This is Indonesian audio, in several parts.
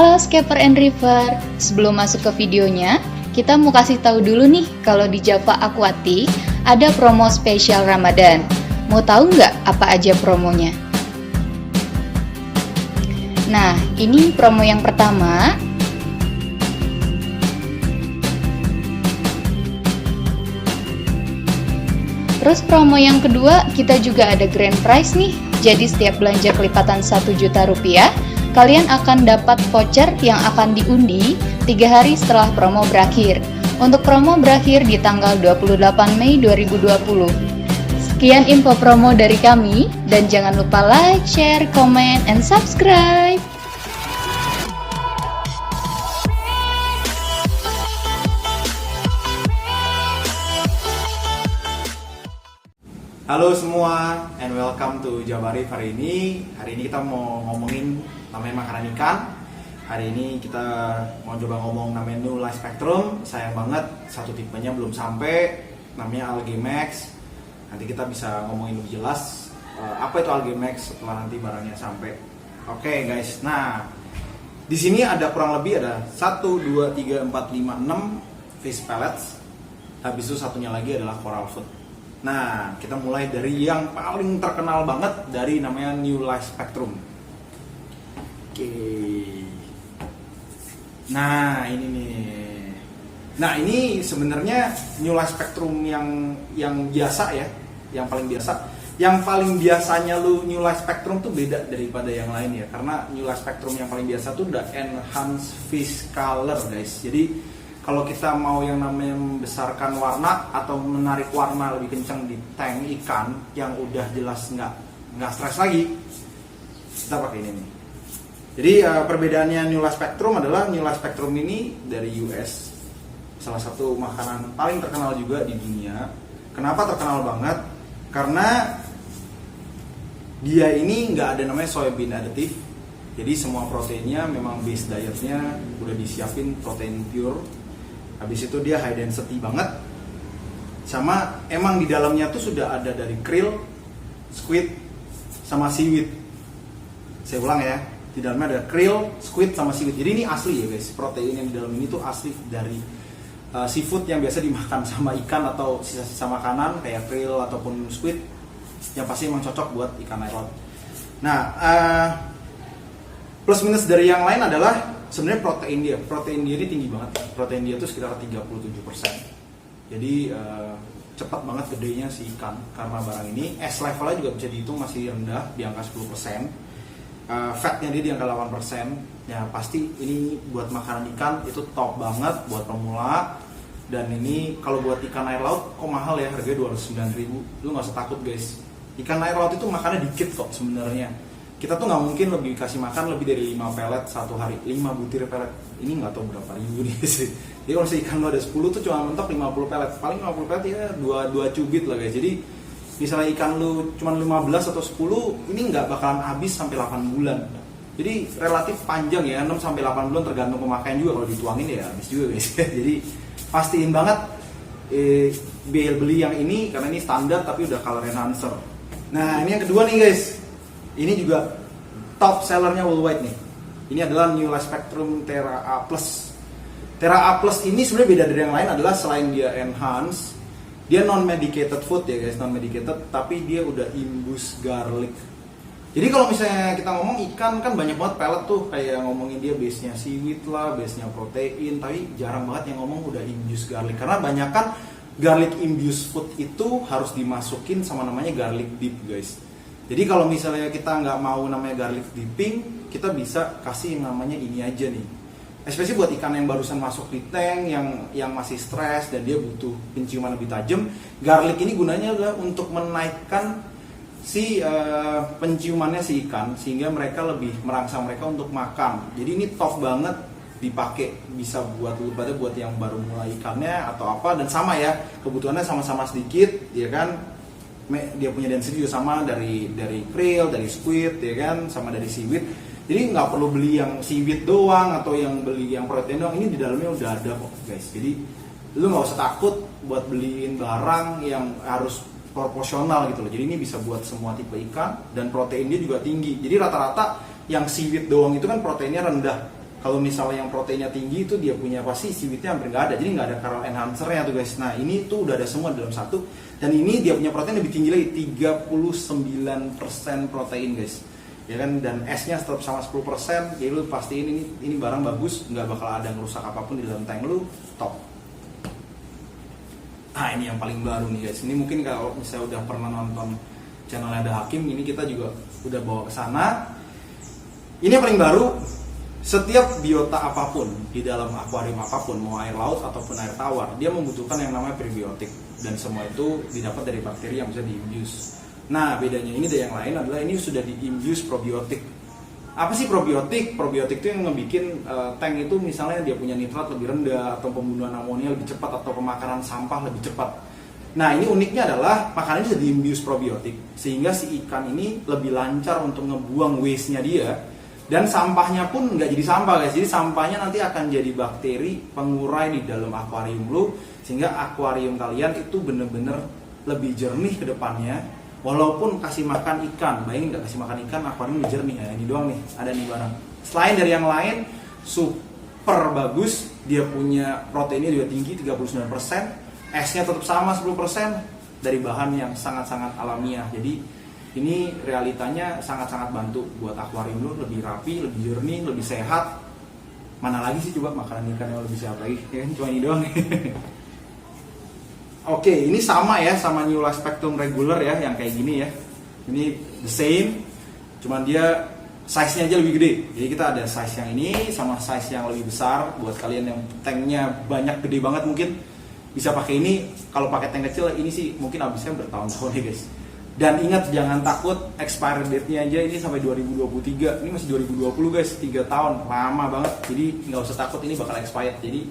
Halo Skipper and River, sebelum masuk ke videonya, kita mau kasih tahu dulu nih kalau di Java Aquatic ada promo spesial Ramadan. Mau tahu nggak apa aja promonya? Nah, ini promo yang pertama. Terus promo yang kedua, kita juga ada grand prize nih. Jadi setiap belanja kelipatan 1 juta rupiah, kalian akan dapat voucher yang akan diundi 3 hari setelah promo berakhir. Untuk promo berakhir di tanggal 28 Mei 2020. Sekian info promo dari kami, dan jangan lupa like, share, comment, and subscribe. Halo semua, and welcome to Jabarif hari ini. Hari ini kita mau ngomongin namanya makanan ikan. Hari ini kita mau coba ngomong namanya New Life Spectrum. Sayang banget satu tipenya belum sampai, namanya Algae Max. Nanti kita bisa ngomongin lebih jelas apa itu Algae Max setelah nanti barangnya sampai. Oke guys, nah di sini ada kurang lebih ada 1, 2, 3, 4, 5, 6 fish pellets. Habis itu satunya lagi adalah coral food. Nah, kita mulai dari yang paling terkenal banget, dari namanya New Life Spectrum. Oke. Nah, ini nih. Nah, ini sebenarnya New Life Spectrum yang biasa ya, yang paling biasa. Yang paling biasanya New Life Spectrum tuh beda daripada yang lain ya, karena New Life Spectrum yang paling biasa tuh udah enhanced fish color, guys. Jadi kalau kita mau yang namanya membesarkan warna atau menarik warna lebih kencang di tank ikan yang udah jelas nggak stres lagi, kita pakai ini nih. Jadi perbedaannya New Life Spectrum adalah New Life Spectrum ini dari US, salah satu makanan paling terkenal juga di dunia. Kenapa terkenal banget? Karena dia ini nggak ada namanya soybean additive. Jadi semua proteinnya memang base dietnya udah disiapin protein pure. Habis itu dia high density banget. Sama emang di dalamnya tuh sudah ada dari krill, squid, sama seaweed. Saya ulang ya, di dalamnya ada krill, squid, sama seaweed. Jadi ini asli ya guys, protein yang di dalam ini tuh asli dari seafood yang biasa dimakan sama ikan atau sisa-sisa makanan kayak krill ataupun squid, yang pasti emang cocok buat ikan air laut. Nah, plus minus dari yang lain adalah sebenarnya protein dia ini tinggi banget. Protein dia tuh sekitar 37%. Jadi cepat banget gedenya si ikan karena barang ini. S levelnya juga bisa dihitung masih rendah, di angka 10%. Fatnya dia di angka 8%. Ya pasti ini buat makanan ikan itu top banget buat pemula. Dan ini kalau buat ikan air laut kok mahal ya, harganya 209.000. Lu nggak usah takut guys. Ikan air laut itu makannya dikit kok sebenarnya. Kita tuh nggak mungkin lebih kasih makan lebih dari 5 pelet satu hari, 5 butir pelet. Ini nggak tahu berapa ribu nih sih. Jadi kalau ikan lo ada 10 tuh cuma mentok 50 pelet. Paling 50 pelet ya 2 cubit lah guys. Jadi misalnya ikan lo cuma 15 atau 10, ini nggak bakalan habis sampai 8 bulan. Jadi relatif panjang ya, 6 sampai 8 bulan tergantung pemakaian juga. Kalau dituangin ya habis juga guys. Jadi pastiin banget beli yang ini karena ini standar tapi udah color enhancer. Nah ini yang kedua nih guys. Ini juga top sellernya worldwide nih. Ini adalah New Life Spectrum Terra A+. Terra A+ ini sebenarnya beda dari yang lain adalah selain dia enhance, dia non-medicated food ya guys, non-medicated, tapi dia udah imbus garlic. Jadi kalau misalnya kita ngomong ikan kan banyak banget pellet tuh, kayak ngomongin dia base-nya seaweed lah, base-nya protein, tapi jarang banget yang ngomong udah imbus garlic. Karena banyak kan garlic imbus food itu harus dimasukin sama namanya garlic dip guys. Jadi kalau misalnya kita nggak mau namanya garlic dipping, kita bisa kasih yang namanya ini aja nih. Especially buat ikan yang barusan masuk di tank, yang masih stres dan dia butuh penciuman lebih tajam. Garlic ini gunanya adalah untuk menaikkan si penciumannya si ikan, sehingga mereka lebih merangsang mereka untuk makan. Jadi ini top banget dipakai, bisa buat lu pada buat yang baru mulai ikannya atau apa. Dan sama ya, kebutuhannya sama-sama sedikit, ya kan. Dia punya density juga sama dari krill, dari squid, ya kan, sama dari seaweed. Jadi nggak perlu beli yang seaweed doang atau yang beli yang protein doang. Ini di dalamnya udah ada kok guys. Jadi lu nggak usah takut buat beliin barang yang harus proporsional gitu loh. Jadi ini bisa buat semua tipe ikan dan protein dia juga tinggi. Jadi rata-rata yang seaweed doang itu kan proteinnya rendah. Kalau misalnya yang proteinnya tinggi itu dia punya pasti seaweednya hampir nggak ada, jadi nggak ada Carol Enhancer-nya tuh guys. Nah ini tuh udah ada semua dalam satu, dan ini dia punya protein lebih tinggi lagi, 39% protein guys, ya kan, dan S-nya tetap sama 10%, jadi lu pastiin ini barang bagus, nggak bakal ada ngerusak apapun di dalam tank lu, top. Nah ini yang paling baru nih guys, ini mungkin kalau misalnya udah pernah nonton channelnya Ada Hakim, ini kita juga udah bawa ke sana. Ini yang paling baru. Setiap biota apapun di dalam akuarium apapun, mau air laut ataupun air tawar, dia membutuhkan yang namanya prebiotik, dan semua itu didapat dari bakteri yang bisa di-infuse. Nah bedanya ini dari yang lain adalah ini sudah di-infuse probiotik. Apa sih probiotik? Probiotik itu yang ngebikin tank itu misalnya dia punya nitrat lebih rendah, atau pembunuhan amonia lebih cepat, atau pemakaran sampah lebih cepat. Nah ini uniknya adalah makanan ini sudah di-infuse probiotik, sehingga si ikan ini lebih lancar untuk ngebuang waste-nya dia. Dan sampahnya pun nggak jadi sampah guys, jadi sampahnya nanti akan jadi bakteri pengurai di dalam akuarium lu, sehingga akuarium kalian itu bener-bener lebih jernih ke depannya. Walaupun kasih makan ikan, bayangin nggak kasih makan ikan, akuarium lebih jernih ya. Ini doang nih, ada nih barang. Selain dari yang lain, super bagus, dia punya proteinnya juga tinggi 39%, S-nya tetap sama 10% dari bahan yang sangat-sangat alamiah. Jadi ini realitanya sangat-sangat bantu buat akuarium lu lebih rapi, lebih jernih, lebih sehat. Mana lagi sih coba makanan ikan yang lebih sehat lagi? Ya kan cuma ini doang. Oke, ini sama ya sama New Life Spectrum regular ya, yang kayak gini ya. Ini the same, cuman dia size-nya aja lebih gede. Jadi kita ada size yang ini sama size yang lebih besar. Buat kalian yang tanknya banyak, gede banget mungkin bisa pakai ini. Kalau pakai tank kecil ini sih mungkin habisnya bertahun-tahun ya guys. Dan ingat jangan takut, expiry date-nya aja ini sampai 2023. Ini masih 2020 guys, 3 tahun, lama banget. Jadi nggak usah takut ini bakal expired. Jadi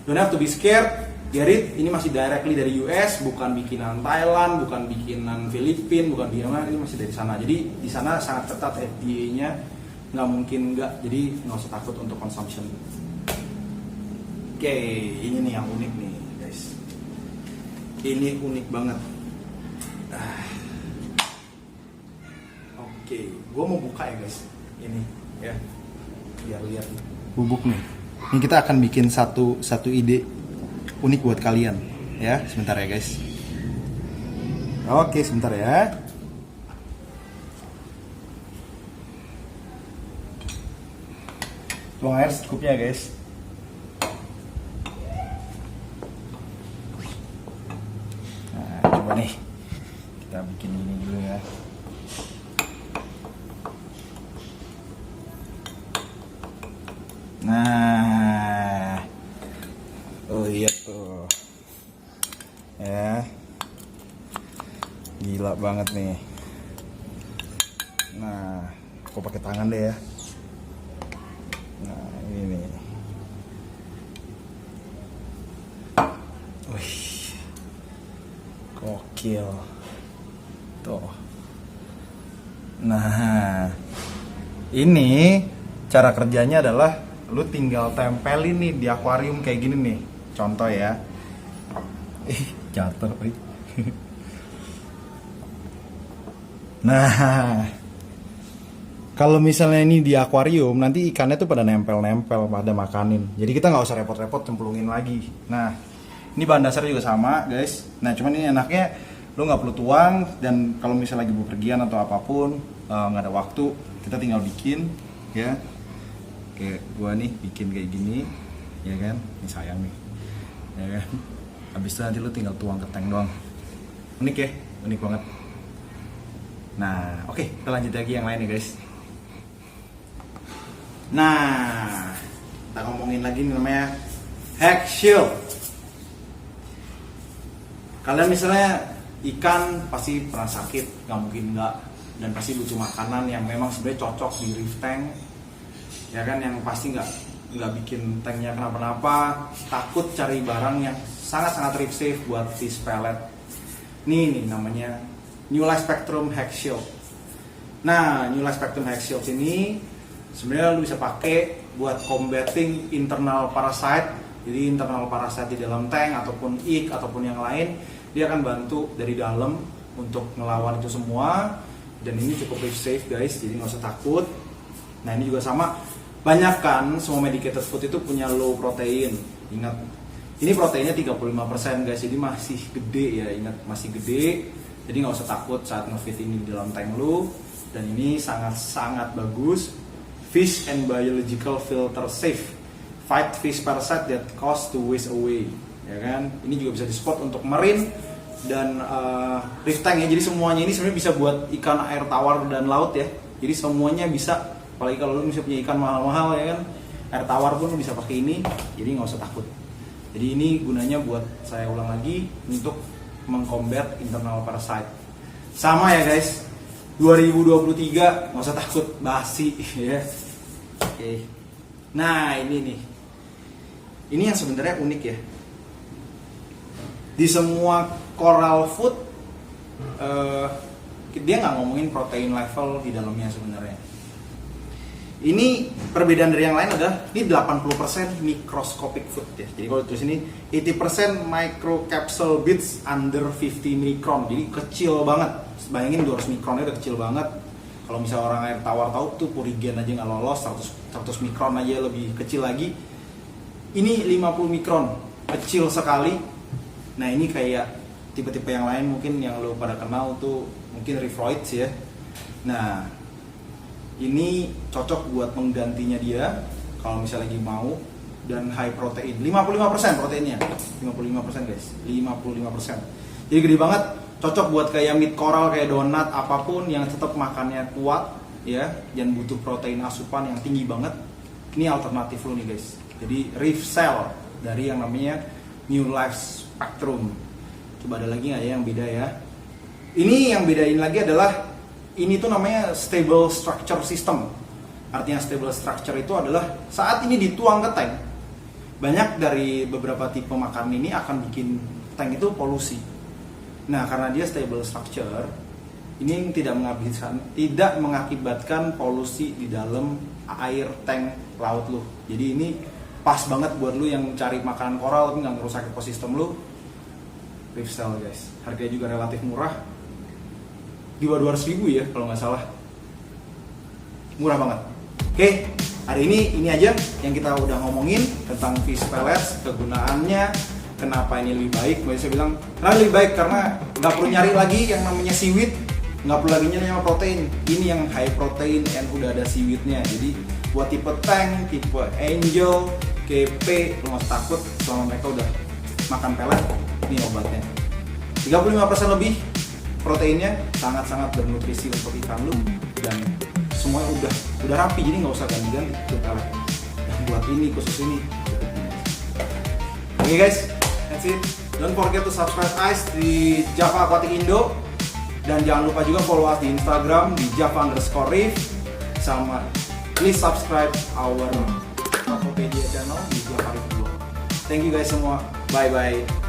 don't have to be scared, get it. Ini masih directly dari US, bukan bikinan Thailand, bukan bikinan Filipina, bukan bikinan, ini masih dari sana. Jadi di sana sangat ketat FDA-nya, nggak mungkin nggak. Jadi nggak usah takut untuk consumption. Oke, ini nih yang unik nih guys. Ini unik banget. Oke, gue mau buka ya guys, ini ya, biar lihat bubuk nih. Ini kita akan bikin satu ide unik buat kalian, ya. Sebentar ya guys. Oke, sebentar ya. Tuang air secukupnya guys. Nah, coba nih, kita bikin ini dulu ya. Nah, oh iya tuh, ya, gila banget nih. Nah, aku pakai tangan deh ya. Nah, ini nih. Wih, gokil. Tuh. Nah, ini cara kerjanya adalah lu tinggal tempelin nih di akuarium kayak gini nih. Contoh ya. Jatuh. Nah, kalau misalnya ini di akuarium, nanti ikannya tuh pada nempel-nempel, pada makanin. Jadi kita nggak usah repot-repot cemplungin lagi. Nah, ini bahan dasarnya juga sama, guys. Nah, cuman ini enaknya lu nggak perlu tuang, dan kalau misalnya lagi bepergian atau apapun, nggak ada waktu, kita tinggal bikin, ya. Kayak gua nih bikin kayak gini, ya kan? Ini sayang nih, ya kan? Habis itu nanti lu tinggal tuang ke tank doang. Unik ya, unik banget. Nah, oke, kita lanjut lagi yang lain ya guys. Nah, kita ngomongin lagi nih, namanya Heck Shield. Kalian misalnya ikan pasti pernah sakit, nggak mungkin nggak, dan pasti butuh makanan yang memang sebenarnya cocok di reef tank, ya kan, yang pasti nggak bikin tanknya kenapa-napa. Takut cari barang yang sangat-sangat reef safe buat fish pellet. Nih namanya New Life Spectrum Heck Shield. Nah, New Life Spectrum Heck Shield ini sebenarnya lu bisa pakai buat combating internal parasite. Jadi internal parasite di dalam tank ataupun iik ataupun yang lain, dia akan bantu dari dalam untuk ngelawan itu semua. Dan ini cukup reef safe guys, jadi nggak usah takut. Nah, ini juga sama, Banyak kan semua medicated food itu punya low protein. Ingat, ini proteinnya 35% guys, jadi masih gede ya, ingat masih gede. Jadi nggak usah takut saat nge-feed ini di dalam tank lu. Dan ini sangat-sangat bagus. Fish and biological filter safe. Fight fish parasite that cause to waste away. Ya kan? Ini juga bisa di-spot untuk marine dan reef tank ya. Jadi semuanya ini sebenarnya bisa buat ikan air tawar dan laut ya. Jadi semuanya bisa. Apalagi kalau lu bisa punya ikan mahal-mahal ya kan, air tawar pun lu bisa pakai ini, jadi nggak usah takut. Jadi ini gunanya buat, saya ulang lagi, untuk mengcombat internal parasite. Sama ya guys, 2023 nggak usah takut basi ya. Oke. Nah ini nih, ini yang sebenarnya unik ya. Di semua coral food, dia nggak ngomongin protein level di dalamnya sebenarnya. Ini perbedaan dari yang lain adalah ini 80% microscopic food ya. Jadi kalau tulis ini 80% microcapsule bits under 50 micron. Jadi kecil banget. Bayangin 200 mikronnya udah kecil banget. Kalau misalnya orang air tawar tahu tuh purigen aja nggak lolos, 100 mikron aja lebih kecil lagi. Ini 50 mikron, kecil sekali. Nah ini kayak tipe-tipe yang lain mungkin yang lo pada kenal tuh mungkin Reefroids ya. Nah ini cocok buat menggantinya dia kalau misalnya lagi mau, dan high protein, 55% proteinnya, 55% guys, 55%. Jadi gede banget, cocok buat kayak meat coral, kayak donat, apapun yang tetap makannya kuat ya, dan butuh protein asupan yang tinggi banget. Ini alternatif lo nih guys. Jadi Reef Cell dari yang namanya New Life Spectrum. Coba ada lagi nggak ya yang beda ya? Ini yang bedain lagi adalah ini tuh namanya stable structure system. Artinya stable structure itu adalah saat ini dituang ke tank, banyak dari beberapa tipe makanan ini akan bikin tank itu polusi. Nah karena dia stable structure, ini tidak mengakibatkan polusi di dalam air tank laut lu. Jadi ini pas banget buat lu yang cari makanan koral tapi nggak ngerusak ekosistem lu. Reef Cell guys, harganya juga relatif murah. Di bawah 200.000 ya kalau nggak salah, murah banget. Oke, hari ini aja yang kita udah ngomongin tentang fish pellets, kegunaannya, kenapa ini lebih baik. Boleh saya bilang karena lebih baik karena nggak perlu nyari lagi yang namanya seaweed, nggak perlu lagi nyari protein. Ini yang high protein and udah ada seaweednya. Jadi buat tipe tank, tipe angel, KP, lu nggak usah takut selama mereka udah makan pellet. Ini obatnya 35% lebih proteinnya, sangat-sangat bernutrisi untuk ikan lu, dan semuanya udah rapi, jadi nggak usah ganti-ganti untuk pellet. Dan buat ini khusus ini. Oke guys, that's it. Don't forget to subscribe us di Java Aquatic Indo, dan jangan lupa juga follow us di Instagram di Java_Reef, sama please subscribe our Tokopedia channel di Java Reef. Thank you guys semua, bye bye.